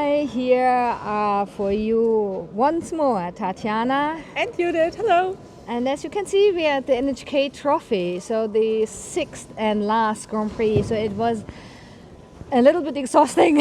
Hi, here for you once more, Tatiana. And Judith, hello. And as you can see, we are at the NHK Trophy, so the sixth and last Grand Prix. So it was a little bit exhausting.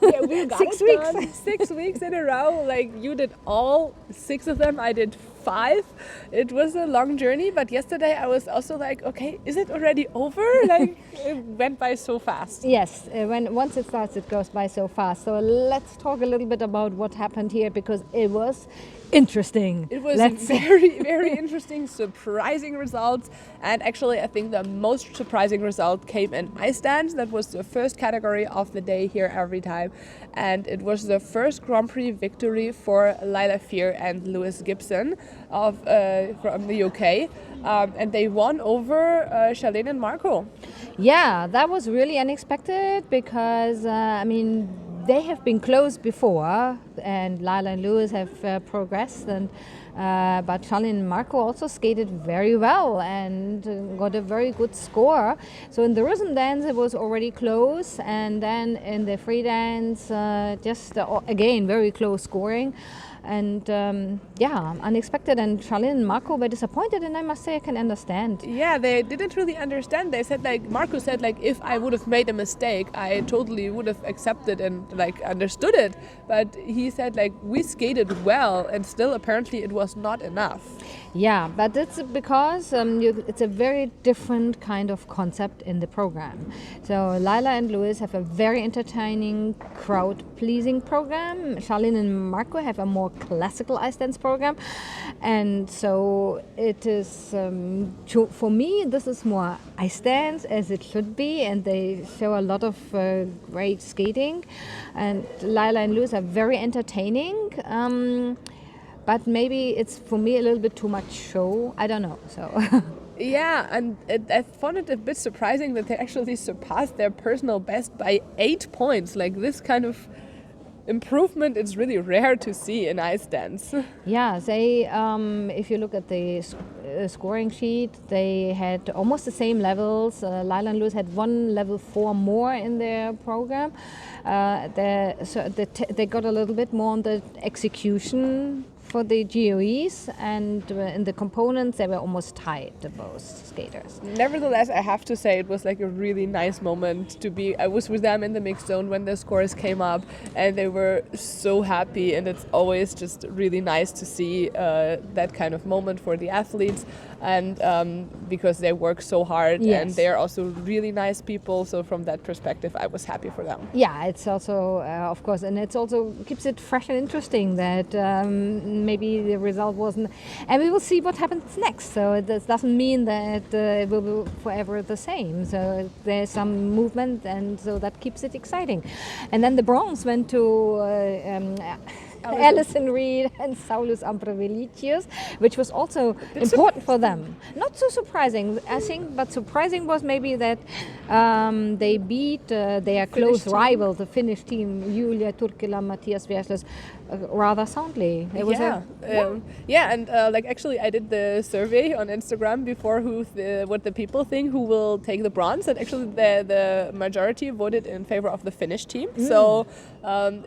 Yeah, we got 6 it weeks. done 6 weeks in a row. Like you did all 6 of them. I did 5. It was a long journey, but yesterday I was also like, okay, is it already over? Like it went by so fast. Yes, once it starts, it goes by so fast. So let's talk a little bit about what happened here because it was interesting. It was very, very interesting, surprising results. And actually, I think the most surprising result came in ice dance. That was the first category of the day here every time. And it was the first Grand Prix victory for Lila Fear and Lewis Gibson from the UK. And they won over Charlene and Marco. Yeah, that was really unexpected because, they have been close before, and Lila and Lewis have progressed, but Charlene and Marco also skated very well and got a very good score. So in the rhythm dance, it was already close, and then in the free dance, again very close scoring. And unexpected, and Charlene and Marco were disappointed, and I must say I can understand. Yeah, they didn't really understand. They said, like, Marco said, like, if I would have made a mistake, I totally would have accepted and, like, understood it. But he said, like, we skated well, and still apparently it was not enough. Yeah, but it's because it's a very different kind of concept in the program. So Lila and Lewis have a very entertaining, crowd-pleasing program. Charlene and Marco have a more classical ice dance program. And so it is, for me, this is more ice dance as it should be. And they show a lot of great skating. And Lila and Lewis are very entertaining. But maybe it's, for me, a little bit too much show. I don't know. So. Yeah, and I found it a bit surprising that they actually surpassed their personal best by 8 points. Like this kind of improvement is really rare to see in ice dance. Yeah, they, if you look at the scoring sheet, they had almost the same levels. Lila and Lewis had one level 4 more in their program. They got a little bit more on the execution for the GOEs, and in the components they were almost tied, both skaters. Nevertheless, I have to say it was like a really nice moment to be. I was with them in the mixed zone when the scores came up, and they were so happy, and it's always just really nice to see that kind of moment for the athletes, and because they work so hard. Yes. And they're also really nice people, so from that perspective I was happy for them. Yeah, it's also of course, and it's also keeps it fresh and interesting that maybe the result wasn't, and we will see what happens next. So it doesn't mean that it will be forever the same. So there's some movement, and so that keeps it exciting. And then the bronze went to Alison Reed and Saulus Ambravelicius, which was also important for them. Not so surprising, I think, but surprising was maybe that they beat their close rival, the Finnish team, Julia Turkila, Matthias Versles, rather soundly. It was and actually I did the survey on Instagram before what the people think who will take the bronze, and actually the majority voted in favor of the Finnish team. So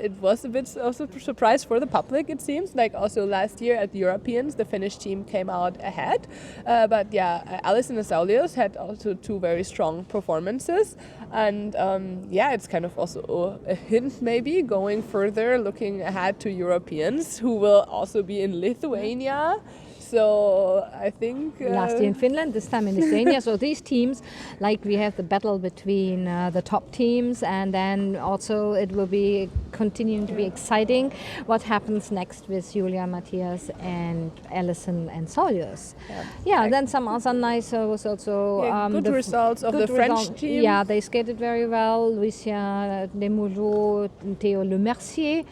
it was a bit also a surprise for the public, it seems. Like also last year at the Europeans, the Finnish team came out ahead. But yeah, Alison and Saulius had also 2 very strong performances. And it's kind of also a hint maybe going further, looking ahead to Europeans who will also be in Lithuania. So I think last year in Finland, this time in Lithuania. So these teams, like we have the battle between the top teams, and then also it will be continuing to be exciting what happens next with Julia, Matthias, and Alison and Saulius. Then some other nice was also good results of the French team. Yeah, they skated very well. Lucia Desmougeaux, Theo Lemercier,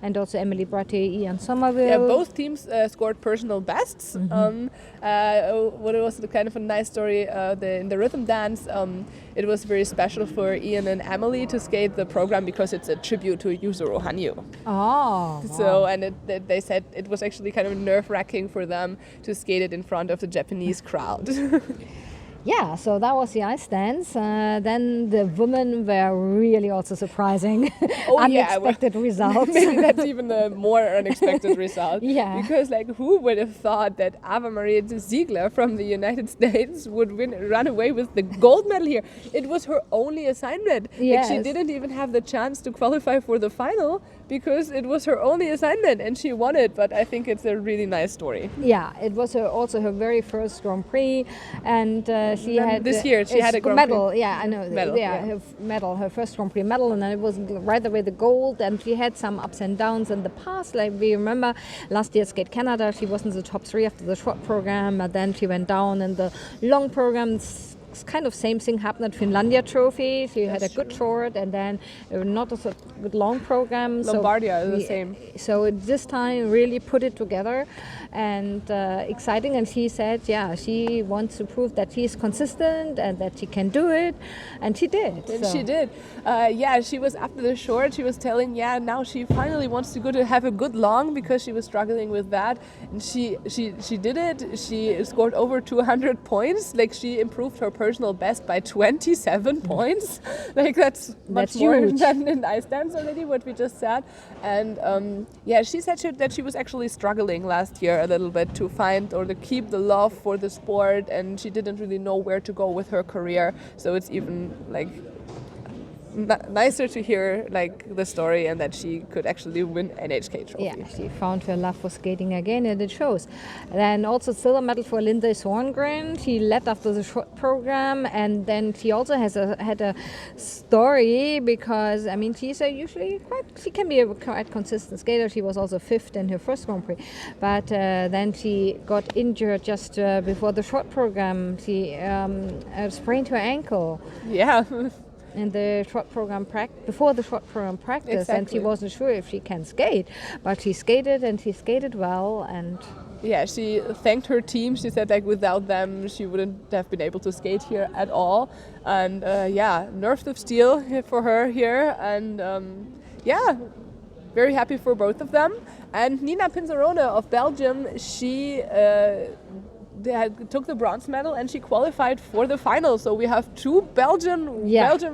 and also Emily Bratte, Ian Somerville. Yeah, both teams scored personal bests. What was kind of a nice story in the rhythm dance. It was very special for Ian and Emily to skate the program because it's a tribute to Yuzuru Hanyu. Oh. So, and they said it was actually kind of nerve-wracking for them to skate it in front of the Japanese crowd. Yeah, so that was the ice dance. Then the women were really also surprising. Oh, yeah, Unexpected results. Maybe that's even a more unexpected result. Yeah. Because like who would have thought that Ava Maria Ziegler from the United States would run away with the gold medal here? It was her only assignment. Yes. Like she didn't even have the chance to qualify for the final because it was her only assignment and she won it. But I think it's a really nice story. Yeah, it was also her very first Grand Prix, and she Then had this year she had a Grand Prix medal. Yeah, I know. medal, Yeah, yeah. her medal, her first Grand Prix medal, and then it was right away the gold. And she had some ups and downs in the past. Like we remember last year Skate Canada, she was in the top 3 after the short program, but then she went down in the long program. It's kind of same thing happened at Finlandia Trophy. She had a good short and then not a good long program. Lombardia is the same. So this time really put it together and exciting. And she said, yeah, she wants to prove that she's consistent and that she can do it. And she did. And she did. Yeah, she was after the short. She was telling, now she finally wants to go to have a good long because she was struggling with that. And she did it. She scored over 200 points. Like she improved her personal best by 27 points. Like that's much more huge. than in ice dance already, what we just said. And she said that she was actually struggling last year a little bit to find or to keep the love for the sport, and she didn't really know where to go with her career. So it's even like nicer to hear like the story and that she could actually win NHK Trophy. Yeah, she found her love for skating again, and it shows. Then also silver medal for Linda Sorngren. She led after the short program, and then she also had a story because I mean she can be a quite consistent skater. She was also 5th in her first Grand Prix, but then she got injured just before the short program. She sprained her ankle. Yeah. In the short program before the short program practice, Exactly. and she wasn't sure if she can skate, but she skated and she skated well. And yeah, she thanked her team. She said like without them she wouldn't have been able to skate here at all. And nerves of steel for her here. And very happy for both of them. And Nina Pinzarone of Belgium, she took the bronze medal and she qualified for the final. So we have 2 Belgian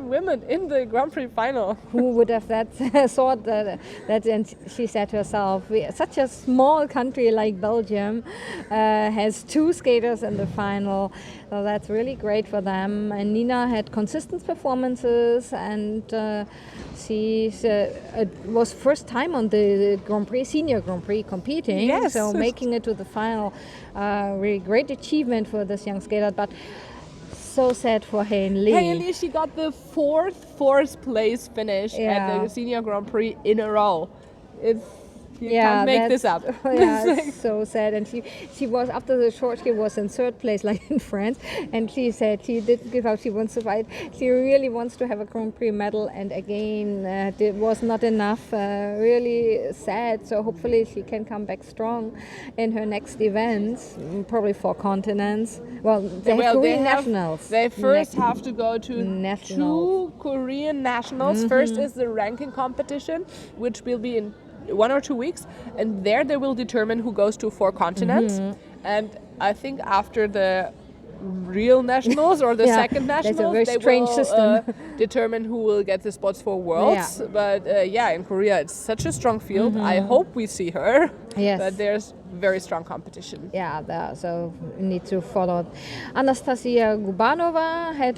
women in the Grand Prix final. who would have thought that? And she said herself, such a small country like Belgium has 2 skaters in the final. So that's really great for them. And Nina had consistent performances, and she was first time on the Grand Prix, senior Grand Prix competing. Yes. So making it to the final, really great achievement for this young skater. But so sad for Hein Lee. Hein Lee, she got the fourth place finish at the senior Grand Prix in a row. You can't make this up. Yeah, it's so sad. And she was, after the short, she was in 3rd place, like in France. And she said she didn't give up. She wants to fight. She really wants to have a Grand Prix medal. And again, it was not enough. Really sad. So hopefully she can come back strong in her next events, probably 4 continents. Well, they have Korean nationals. They first have to go to 2 Korean nationals. Mm-hmm. First is the ranking competition, which will be in 1 or 2 weeks, and there they will determine who goes to 4 continents. Mm-hmm. And I think after the real nationals or the second nationals, they will determine who will get the spots for Worlds. Yeah. But in Korea it's such a strong field. Mm-hmm. I hope we see her. Yes. But there's very strong competition. Yeah, so we need to follow. Anastasia Gubanova had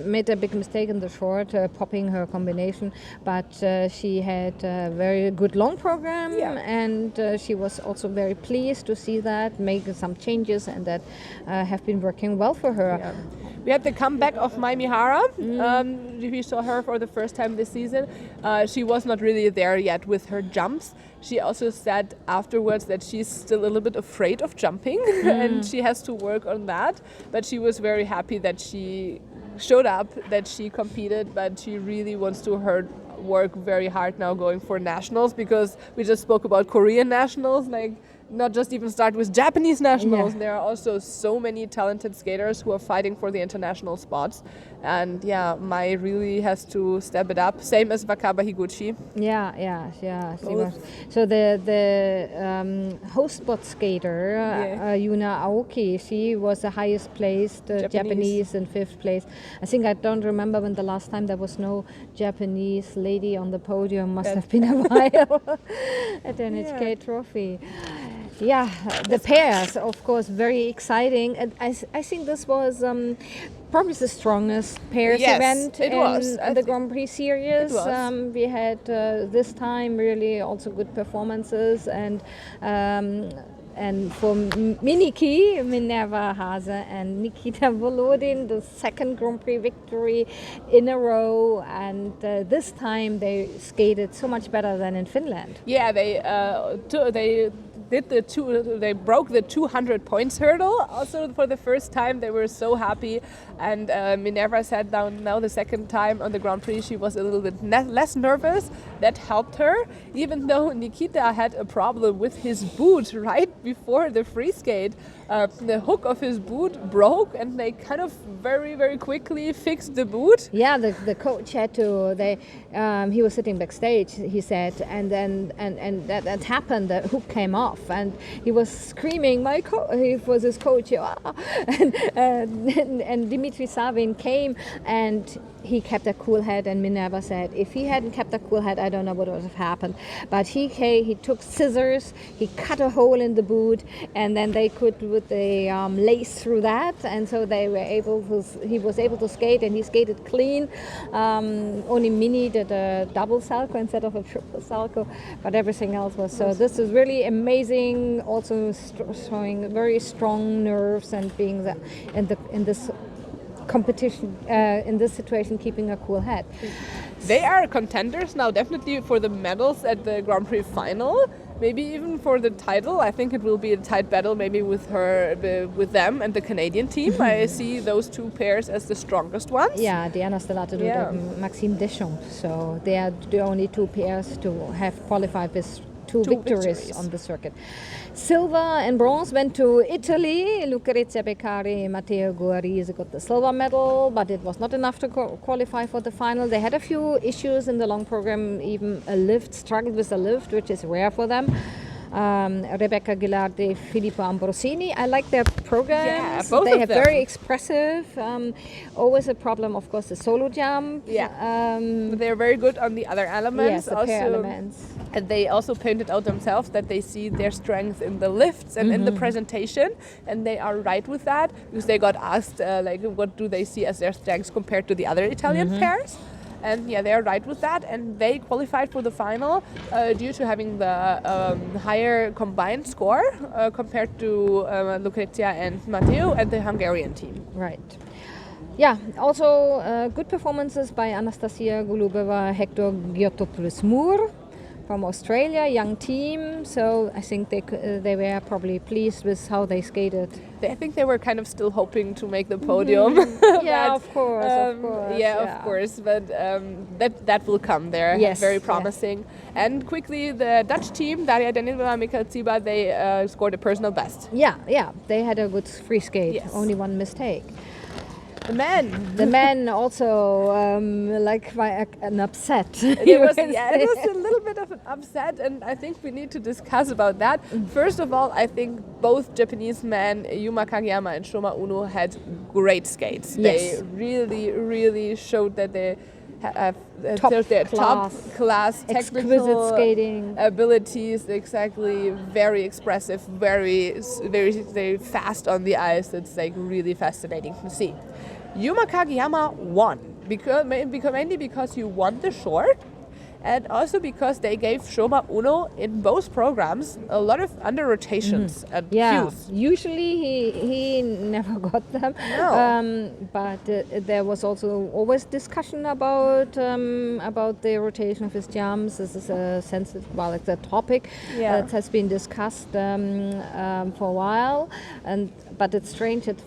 made a big mistake in the short, popping her combination, but she had a very good long program, and she was also very pleased to see that, make some changes, and that have been working well for her. Yeah. We had the comeback of Mai Mihara. We saw her for the first time this season. She was not really there yet with her jumps. She also said afterwards that she's still a little bit afraid of jumping and she has to work on that. But she was very happy that she showed up, that she competed, but she really wants to work very hard now going for nationals, because we just spoke about Korean nationals. Like not just even start with Japanese nationals. Yeah. There are also so many talented skaters who are fighting for the international spots. And yeah, Mai really has to step it up. Same as Wakaba Higuchi. Yeah. She was. Both. So the host spot skater, Yuna Aoki, she was the highest placed Japanese in 5th place. I think I don't remember when the last time there was no Japanese lady on the podium. Must have been a while at NHK Trophy. Yeah, the pairs, of course, very exciting. And I think this was probably the strongest pairs event in the Grand Prix series. We had this time really also good performances, and for Miniki, Minerva Hase and Nikita Volodin, the second Grand Prix victory in a row, and this time they skated so much better than in Finland. Yeah, they broke the 200 points hurdle. Also for the first time, they were so happy. And Minerva sat down now the second time on the Grand Prix. She was a little bit less nervous. That helped her, even though Nikita had a problem with his boot right before the free skate. The hook of his boot broke, and they kind of very, very quickly fixed the boot. Yeah, the coach had to. He was sitting backstage, he said, and then that happened. The hook came off, and he was screaming. He was his coach, and Dimitri Savin came, and he kept a cool head. And Minerva said, if he hadn't kept a cool head, I don't know what would have happened. But he took scissors, he cut a hole in the boot, and then they could with the lace through that, and so they were able to. He was able to skate, and he skated clean. Only Mini did a double salco instead of a triple salco, but everything else was. So this is really amazing. Also showing very strong nerves and being in this competition, in this situation, keeping a cool head. They are contenders now, definitely for the medals at the Grand Prix final. Maybe even for the title. I think it will be a tight battle, maybe with them and the Canadian team. I see those two pairs as the strongest ones. Yeah, Diana Stellato and Maxime Deschamps. So they are the only two pairs to have qualified with two victories on the circuit. Silver and bronze went to Italy. Lucrezia Beccari and Matteo Guarese got the silver medal, but it was not enough to qualify for the final. They had a few issues in the long program, even struggled with a lift, which is rare for them. Rebecca Gilardi, Filippo Ambrosini. I like their programs. Yeah, both they of have them. very expressive. Always a problem, of course, the solo jump. Yeah, they're very good on the other elements. Yes, the pair elements. And they also pointed out themselves that they see their strength in the lifts and in the presentation, and they are right with that, because they got asked what do they see as their strengths compared to the other Italian pairs. And yeah, they're right with that, and they qualified for the final due to having the higher combined score compared to Lucrezia and Matteo and the Hungarian team. Right. Yeah, also good performances by Anastasia Golubeva, Hector Giotopoulos-Moore from Australia, young team. So I think they were probably pleased with how they skated. I think they were kind of still hoping to make the podium. Yeah, but, of course. Of course. But that will come. They're very promising. And quickly, the Dutch team, Daria Danilova, Mikael Ziba, they scored a personal best. Yeah. They had a good free skate. Yes. Only one mistake. The men also an upset. It was a little bit of an upset, and I think we need to discuss about that. First of all, I think both Japanese men, Yuma Kageyama and Shoma Uno, had great skates. Yes. They really, really showed that they have top class technical exquisite skating abilities. Exactly, very expressive, very fast on the ice. It's really fascinating to see. Yuma Kageyama won mainly because he won the short, and also because they gave Shoma Uno in both programs a lot of under rotations and cues. Usually he never got them. No. But there was also always discussion about the rotation of his jumps. This is a sensitive, it's a topic that has been discussed for a while, but it's strange that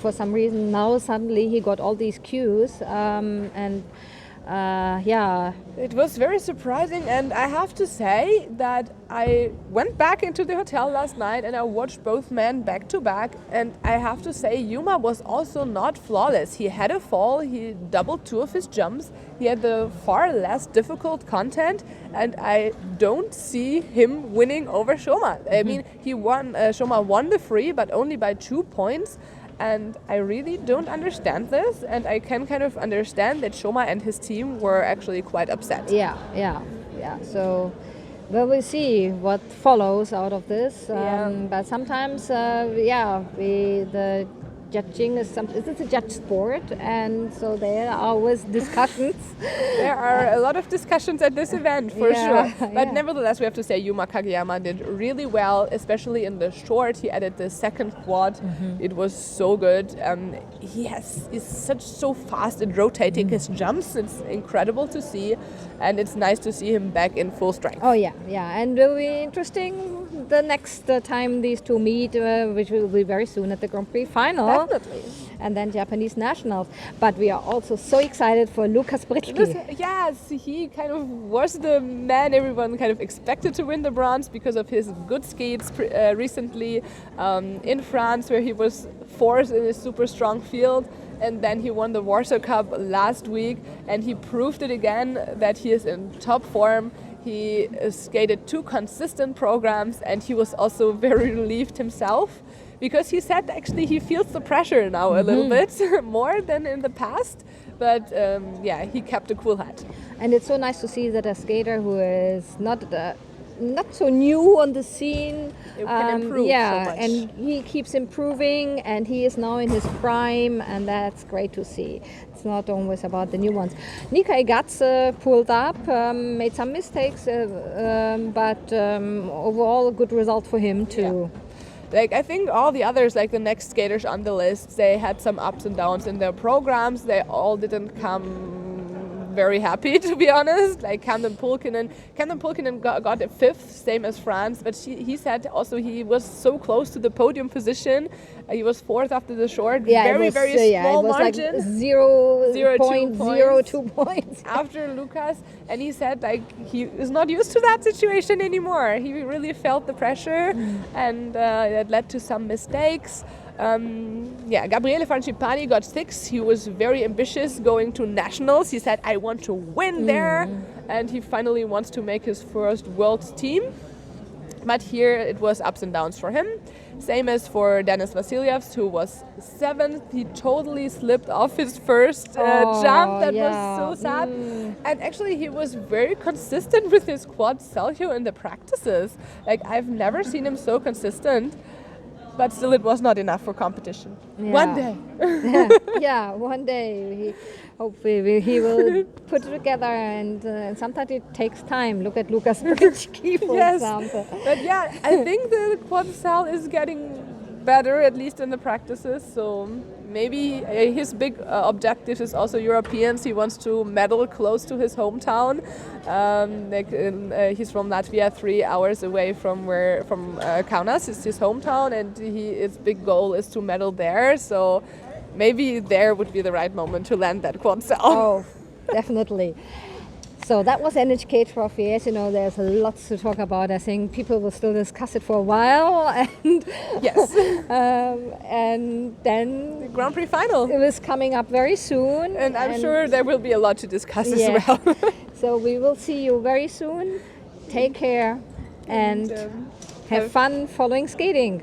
for some reason now suddenly he got all these cues and Yeah. It was very surprising, and I have to say that I went back into the hotel last night and I watched both men back to back, and I have to say Yuma was also not flawless. He had a fall, he doubled 2 of his jumps, he had the far less difficult content, and I don't see him winning over Shoma. I mean, Shoma won the free, but only by 2 points. And I really don't understand this, and I can kind of understand that Shoma and his team were actually quite upset. Yeah. So, well, we'll see what follows out of this. But sometimes, the judging is it's a judge sport, and so there are always discussions. There are a lot of discussions at this event, for sure. But nevertheless, we have to say Yuma Kageyama did really well, especially in the short. He added the second quad. It was so good. He's so fast at rotating his jumps. It's incredible to see, and it's nice to see him back in full strength. Oh yeah, and it will be interesting the next time these two meet, which will be very soon at the Grand Prix final. Definitely. And then Japanese nationals. But we are also so excited for Lukas Britschke. Yes, he kind of was the man everyone kind of expected to win the bronze because of his good skates recently in France, where he was fourth in a super strong field. And then he won the Warsaw Cup last week, and he proved it again that he is in top form. He skated 2 consistent programs, and he was also very relieved himself, because he said actually he feels the pressure now a little bit more than in the past. But he kept a cool head. And it's so nice to see that a skater who is not so new on the scene can improve so much. And he keeps improving, and he is now in his prime, and that's great to see. It's not always about the new ones. Nika Egatz pulled up, made some mistakes, but overall a good result for him too. I think all the others, like the next skaters on the list, they had some ups and downs in their programs. They all didn't come very happy, to be honest. Like Camden Pulkkinen got a 5th, same as France, but he said also he was so close to the podium position. He was 4th after the short, very small margin. Like 0.02 points after Lucas, and he said he is not used to that situation anymore. He really felt the pressure, and it led to some mistakes. Gabriele Francipani got 6th. He was very ambitious going to nationals. He said, I want to win there, and he finally wants to make his first world team. But here it was ups and downs for him. Same as for Denis Vasilyevs, who was 7th. He totally slipped off his first jump. That was so sad. And actually he was very consistent with his quad salto in the practices. I've never seen him so consistent. But still, it was not enough for competition. One day. One day. Hopefully he will put it together, and sometimes it takes time. Look at Lukas Britschke, for example. But I think the quad sal is getting better, at least in the practices. So maybe his big objective is also Europeans. He wants to medal close to his hometown. He's from Latvia, 3 hours away from Kaunas is his hometown, and his big goal is to medal there. So maybe there would be the right moment to land that quad sal. Oh, definitely. So that was NHK Trophy. As you know, there's lots to talk about. I think people will still discuss it for a while. And and then the Grand Prix final. It was coming up very soon. And I'm sure there will be a lot to discuss as well. So we will see you very soon. Take care and have fun following skating.